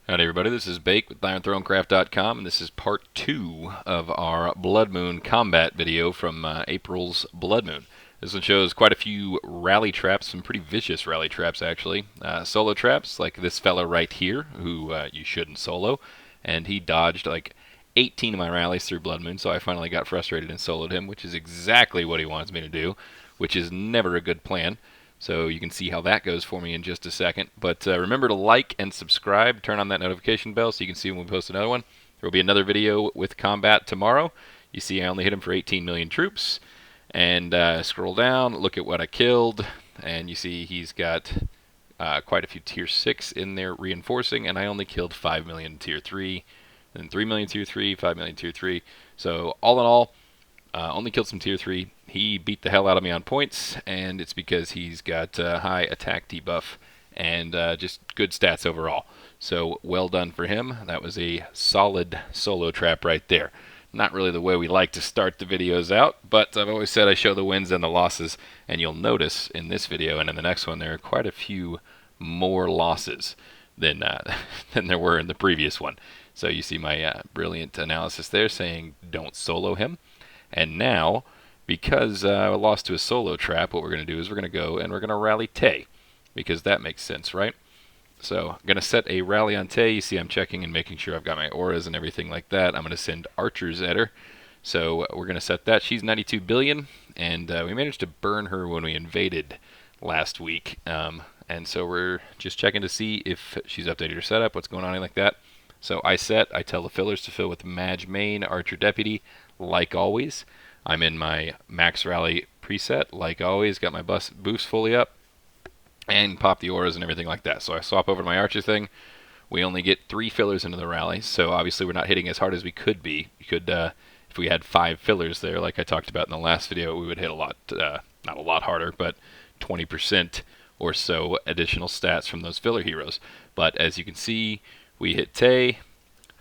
Howdy everybody, this is Bake with IronThroneCraft.com, and this is part 2 of our Blood Moon combat video from April's Blood Moon. This one shows quite a few rally traps, some pretty vicious rally traps actually. Solo traps, like this fella right here, who you shouldn't solo, and he dodged like 18 of my rallies through Blood Moon, so I finally got frustrated and soloed him, which is exactly what he wants me to do, which is never a good plan. So you can see how that goes for me in just a second. But remember to like and subscribe. Turn on that notification bell so you can see when we post another one. There will be another video with combat tomorrow. You see I only hit him for 18 million troops. And scroll down, look at what I killed. And you see he's got quite a few tier 6 in there reinforcing. And I only killed 5 million tier 3. And 3 million tier 3, 5 million tier 3. So all in all, only killed some tier 3. He beat the hell out of me on points, and it's because he's got high attack debuff and just good stats overall. So well done for him. That was a solid solo trap right there. Not really the way we like to start the videos out, but I've always said I show the wins and the losses, and you'll notice in this video and in the next one there are quite a few more losses than than there were in the previous one. So you see my brilliant analysis there saying don't solo him. And now, because I lost to a solo trap, what we're going to do is we're going to go and we're going to rally Tay, because that makes sense, right? So I'm going to set a rally on Tay. You see I'm checking and making sure I've got my auras and everything like that. I'm going to send archers at her. So we're going to set that. She's 92 billion, and we managed to burn her when we invaded last week. And so we're just checking to see if she's updated her setup, what's going on like that. So I tell the fillers to fill with Mage Main, Archer Deputy, like always. I'm in my Max Rally preset, like always. Got my boost fully up, and pop the auras and everything like that. So I swap over to my Archer thing. We only get 3 fillers into the rally, so obviously we're not hitting as hard as we could be. You could, if we had 5 fillers there, like I talked about in the last video, we would hit a lot, not a lot harder, but 20% or so additional stats from those filler heroes. But as you can see, we hit Tay.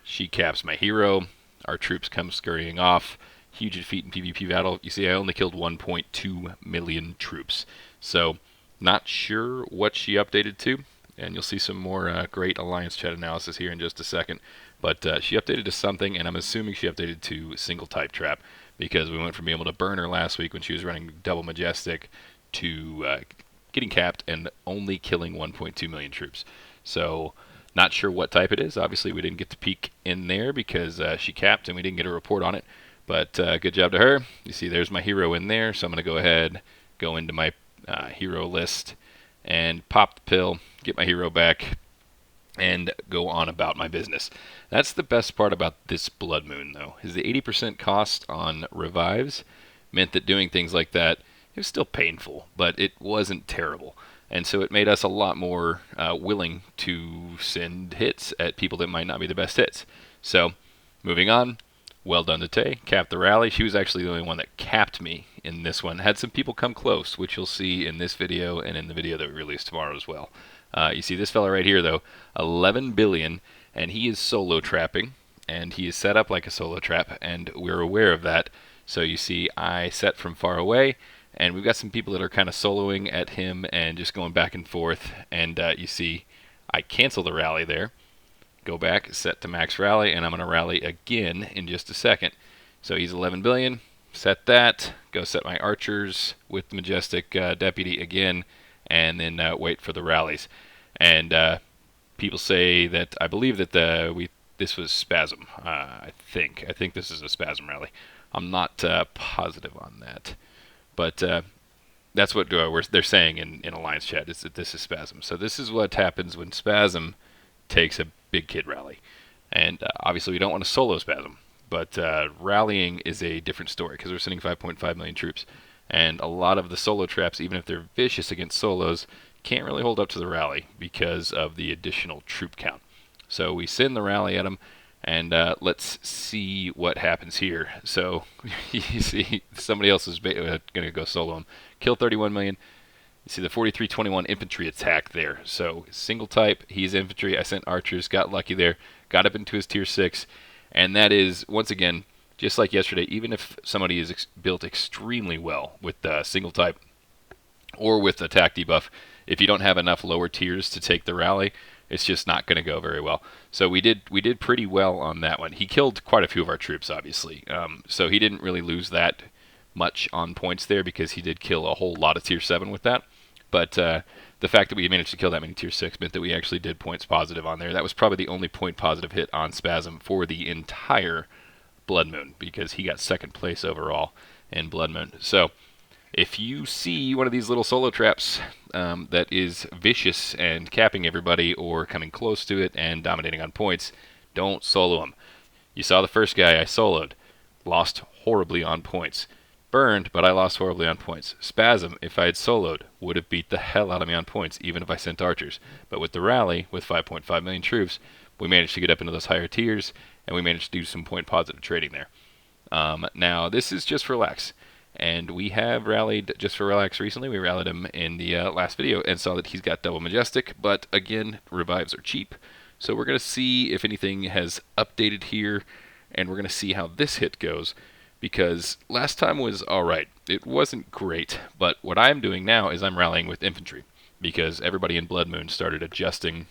She caps my hero. Our troops come scurrying off. Huge defeat in PvP battle. You see I only killed 1.2 million troops. So not sure what she updated to. And you'll see some more great Alliance chat analysis here in just a second. But she updated to something, and I'm assuming she updated to single type trap, because we went from being able to burn her last week when she was running double majestic to getting capped and only killing 1.2 million troops. So not sure what type it is. Obviously, we didn't get to peek in there because she capped and we didn't get a report on it. But good job to her. You see there's my hero in there. So I'm going to go ahead, go into my hero list, and pop the pill, get my hero back, and go on about my business. That's the best part about this Blood Moon, though, is the 80% cost on revives meant that doing things like that, it was still painful, but it wasn't terrible. And so it made us a lot more willing to send hits at people that might not be the best hits. So, moving on, well done to Tay. Capped the rally. She was actually the only one that capped me in this one. Had some people come close, which you'll see in this video and in the video that we release tomorrow as well. You see this fella right here, though, 11 billion, and he is solo trapping, and he is set up like a solo trap, and we're aware of that. So you see I set from far away, and we've got some people that are kind of soloing at him and just going back and forth. And you see I cancel the rally there. Go back, set to max rally, and I'm going to rally again in just a second. So he's 11 billion. Set that. Go set my archers with the Majestic Deputy again, and then wait for the rallies. And people say that, I believe that this was Spasm. I think this is a Spasm rally. I'm not positive on that. But that's what they're saying in Alliance chat, is that this is Spasm. So this is what happens when Spasm takes a big kid rally. And obviously we don't want to solo Spasm. But rallying is a different story, because we're sending 5.5 million troops. And a lot of the solo traps, even if they're vicious against solos, can't really hold up to the rally because of the additional troop count. So we send the rally at them. And let's see what happens here. So you see somebody else is going to go solo him. Kill 31 million. You see the 4321 infantry attack there. So single type, he's infantry. I sent archers, got lucky there, got up into his tier 6. And that is, once again, just like yesterday, even if somebody is built extremely well with single type or with attack debuff, if you don't have enough lower tiers to take the rally, it's just not going to go very well. So we did pretty well on that one. He killed quite a few of our troops, obviously. So he didn't really lose that much on points there because he did kill a whole lot of tier 7 with that. But the fact that we managed to kill that many tier 6 meant that we actually did points positive on there. That was probably the only point positive hit on Spasm for the entire Blood Moon because he got second place overall in Blood Moon. So if you see one of these little solo traps that is vicious and capping everybody or coming close to it and dominating on points, don't solo him. You saw the first guy I soloed. Lost horribly on points. Burned, but I lost horribly on points. Spasm, if I had soloed, would have beat the hell out of me on points, even if I sent archers. But with the rally, with 5.5 million troops, we managed to get up into those higher tiers, and we managed to do some point positive trading there. Now, this is just for relax. And we have rallied just for relax recently. We rallied him in the last video and saw that he's got double majestic, but again, revives are cheap. So we're going to see if anything has updated here, and we're going to see how this hit goes, because last time was alright. It wasn't great, but what I'm doing now is I'm rallying with infantry, because everybody in Blood Moon started adjusting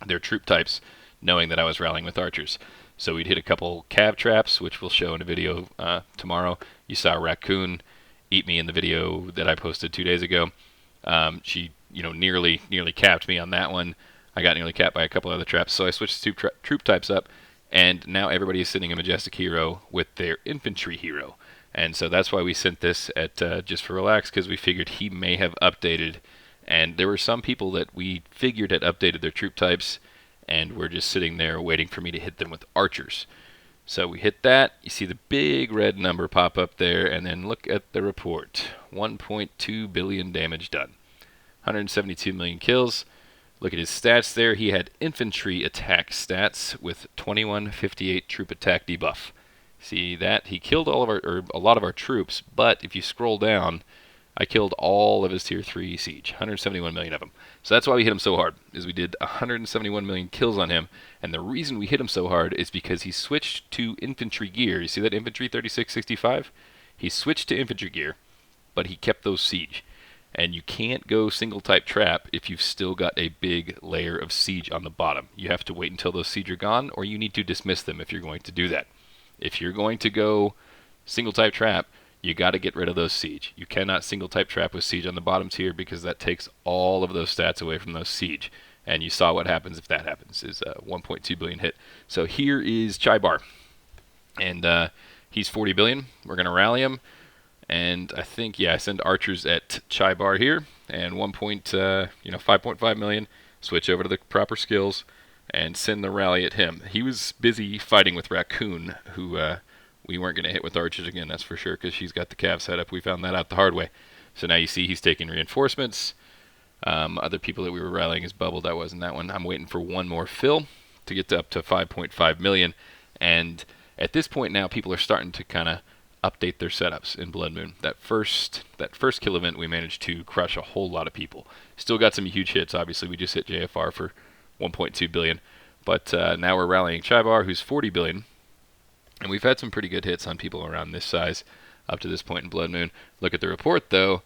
their troop types, knowing that I was rallying with archers. So we'd hit a couple cav traps, which we'll show in a video tomorrow. You saw Raccoon eat me in the video that I posted 2 days ago. She, nearly capped me on that one. I got nearly capped by a couple other traps, so I switched troop types up, and now everybody is sending a majestic hero with their infantry hero. And so that's why we sent this at just for relax, because we figured he may have updated. And there were some people that we figured had updated their troop types, and we're just sitting there waiting for me to hit them with archers. So we hit that. You see the big red number pop up there, and then look at the report. 1.2 billion damage done. 172 million kills. Look at his stats there. He had infantry attack stats with 2158 troop attack debuff. See that? He killed all of our, or a lot of our troops, but if you scroll down, I killed all of his tier 3 siege, 171 million of them. So that's why we hit him so hard, is we did 171 million kills on him, and the reason we hit him so hard is because he switched to infantry gear. You see that infantry 3665? He switched to infantry gear, but he kept those siege. And you can't go single type trap if you've still got a big layer of siege on the bottom. You have to wait until those siege are gone, or you need to dismiss them if you're going to do that. If you're going to go single type trap, you got to get rid of those siege. You cannot single type trap with siege on the bottom tier because that takes all of those stats away from those siege. And you saw what happens if that happens, is a 1.2 billion hit. So here is Chaibar. And he's 40 billion. We're going to rally him. And I think, I send archers at Chaibar here. And 5.5 million. Switch over to the proper skills and send the rally at him. He was busy fighting with Raccoon, who we weren't going to hit with archers again, that's for sure, because she's got the cav set up. We found that out the hard way. So now you see he's taking reinforcements. Other people that we were rallying is bubbled. I wasn't that one. I'm waiting for one more fill to get up to 5.5 million. And at this point now, people are starting to kind of update their setups in Blood Moon. That first kill event, we managed to crush a whole lot of people. Still got some huge hits. Obviously, we just hit JFR for 1.2 billion. But now we're rallying Chaibar, who's 40 billion. And we've had some pretty good hits on people around this size up to this point in Blood Moon. Look at the report, though,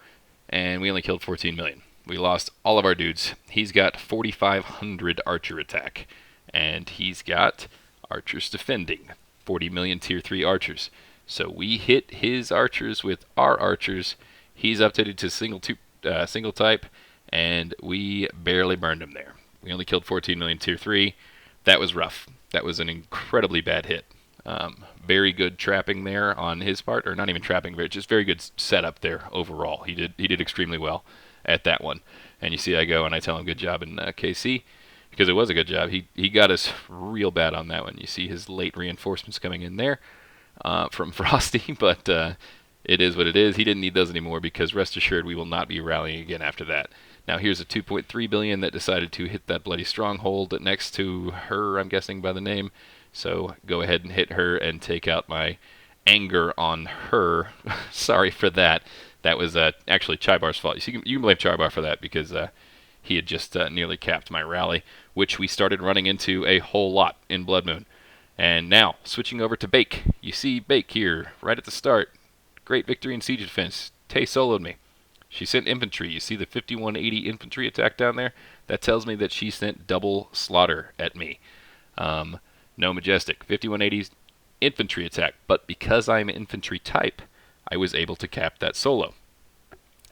and we only killed 14 million. We lost all of our dudes. He's got 4,500 archer attack, and he's got archers defending, 40 million tier 3 archers. So we hit his archers with our archers. He's updated to single type, and we barely burned him there. We only killed 14 million tier 3. That was rough. That was an incredibly bad hit. Very good trapping there on his part, or not even trapping, but just very good setup there overall. He did extremely well at that one. And you see I go and I tell him good job in KC, because it was a good job. He got us real bad on that one. You see his late reinforcements coming in there from Frosty, but it is what it is. He didn't need those anymore, because rest assured we will not be rallying again after that. Now here's a 2.3 billion that decided to hit that bloody stronghold next to her, I'm guessing by the name. So go ahead and hit her and take out my anger on her. Sorry for that. That was actually Chaibar's fault. You can blame Chaibar for that, because he had just nearly capped my rally, which we started running into a whole lot in Blood Moon. And now, switching over to Bake. You see Bake here, right at the start. Great victory in siege defense. Tay soloed me. She sent infantry. You see the 5180 infantry attack down there? That tells me that she sent double slaughter at me. No majestic. 5180 infantry attack. But because I'm infantry type, I was able to cap that solo.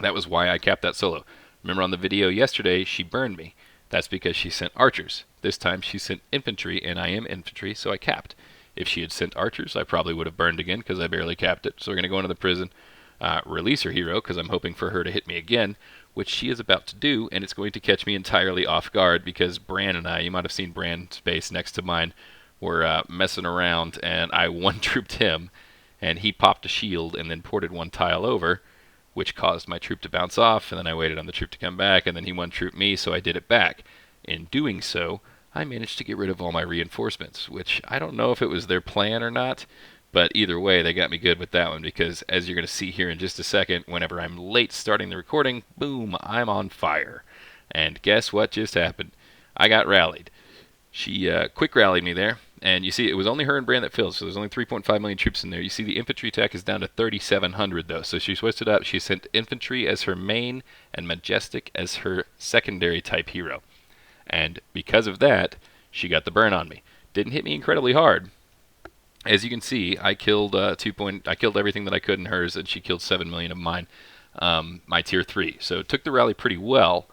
That was why I capped that solo. Remember on the video yesterday, she burned me. That's because she sent archers. This time she sent infantry, and I am infantry, so I capped. If she had sent archers, I probably would have burned again because I barely capped it. So we're going to go into the prison, release her hero because I'm hoping for her to hit me again, which she is about to do, and it's going to catch me entirely off guard because Bran and I, you might have seen Bran's base next to mine, were messing around, and I one-trooped him, and he popped a shield and then ported one tile over, which caused my troop to bounce off, and then I waited on the troop to come back, and then he one-trooped me, so I did it back. In doing so, I managed to get rid of all my reinforcements, which I don't know if it was their plan or not, but either way, they got me good with that one, because as you're going to see here in just a second, whenever I'm late starting the recording, boom, I'm on fire. And guess what just happened? I got rallied. She quick rallied me there, and you see it was only her and Bran that filled, so there's only 3.5 million troops in there. You see the infantry attack is down to 3,700 though, so she switched it up. She sent infantry as her main and majestic as her secondary type hero. And because of that, she got the burn on me. Didn't hit me incredibly hard. As you can see, I killed I killed everything that I could in hers, and she killed 7 million of mine, my tier 3. So it took the rally pretty well.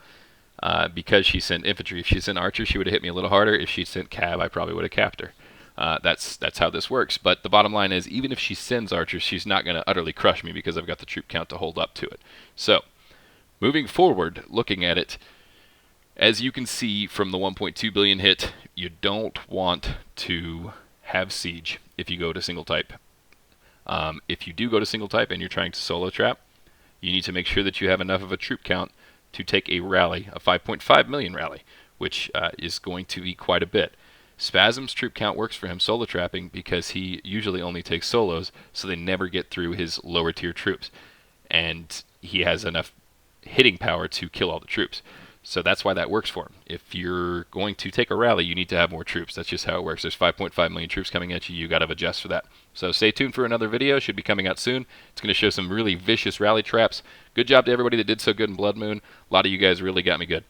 Because she sent infantry. If she sent archers, she would have hit me a little harder. If she sent cab, I probably would have capped her. That's how this works. But the bottom line is, even if she sends archers, she's not going to utterly crush me because I've got the troop count to hold up to it. So, moving forward, looking at it, as you can see from the 1.2 billion hit, you don't want to have siege if you go to single type. If you do go to single type and you're trying to solo trap, you need to make sure that you have enough of a troop count to take a rally, a 5.5 million rally, which is going to be quite a bit. Spasm's troop count works for him solo trapping because he usually only takes solos, so they never get through his lower tier troops. And he has enough hitting power to kill all the troops. So that's why that works for him. If you're going to take a rally, you need to have more troops. That's just how it works. There's 5.5 million troops coming at you. You got to adjust for that. So stay tuned for another video. Should be coming out soon. It's going to show some really vicious rally traps. Good job to everybody that did so good in Blood Moon. A lot of you guys really got me good.